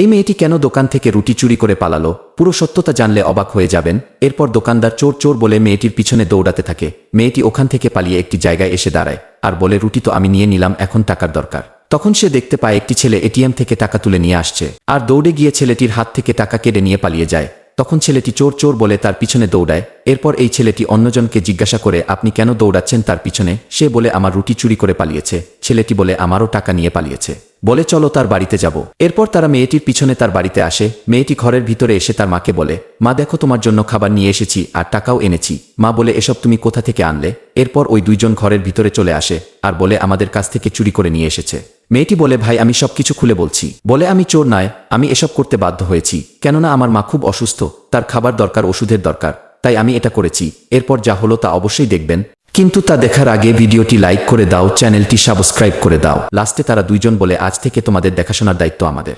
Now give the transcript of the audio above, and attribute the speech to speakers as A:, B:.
A: এই মেয়েটি কেন দোকান থেকে রুটি চুরি করে পালালো? পুরো সত্যতা জানলে অবাক হয়ে যাবেন। এরপর দোকানদার চোর চোর বলে মেয়েটির পিছনে দৌড়াতে থাকে। মেয়েটি ওখান থেকে পালিয়ে একটি জায়গায় এসে দাঁড়ায় আর বলে, রুটি তো আমি নিয়ে নিলাম, এখন টাকার দরকার। তখন সে দেখতে পায় একটি ছেলে এটিএম থেকে টাকা তুলে নিয়ে আসছে আর দৌড়ে গিয়ে ছেলেটির হাত থেকে টাকা কেড়ে নিয়ে পালিয়ে যায়। তখন ছেলেটি চোর চোর বলে তার পিছনে দৌড়ায়। এরপর এই ছেলেটি অন্যজনকে জিজ্ঞাসা করে, আপনি কেন দৌড়াচ্ছেন তার পিছনে? সে বলে, আমার রুটি চুরি করে পালিয়েছে। ছেলেটি বলে, আমারও টাকা নিয়ে পালিয়েছে। বলে, চলো তার বাড়িতে যাব। এরপর তারা মেয়েটির পিছনে তার বাড়িতে আসে। মেয়েটি ঘরের ভিতরে এসে তার মাকে বলে, মা দেখো, তোমার জন্য খাবার নিয়ে এসেছি আর টাকাও এনেছি। মা বলে, এসব তুমি কোথা থেকে আনলে? এরপর ওই দুইজন ঘরের ভিতরে চলে আসে আর বলে, আমাদের কাছ থেকে চুরি করে নিয়ে এসেছে। মেয়েটি বলে, ভাই আমি সবকিছু খুলে বলছি। বলে, আমি চোর নয়, আমি এসব করতে বাধ্য হয়েছি, কেননা আমার মা খুব অসুস্থ, তার খাবার দরকার, ওষুধের দরকার, তাই আমি এটা করেছি। এরপর যা হলো তা অবশ্যই দেখবেন, কিন্তু তা দেখার আগে ভিডিওটি লাইক করে দাও, চ্যানেলটি সাবস্ক্রাইব করে দাও। লাস্টে তারা দুইজন বলে, আজ থেকে তোমাদের দেখাশোনার দায়িত্ব আমাদের।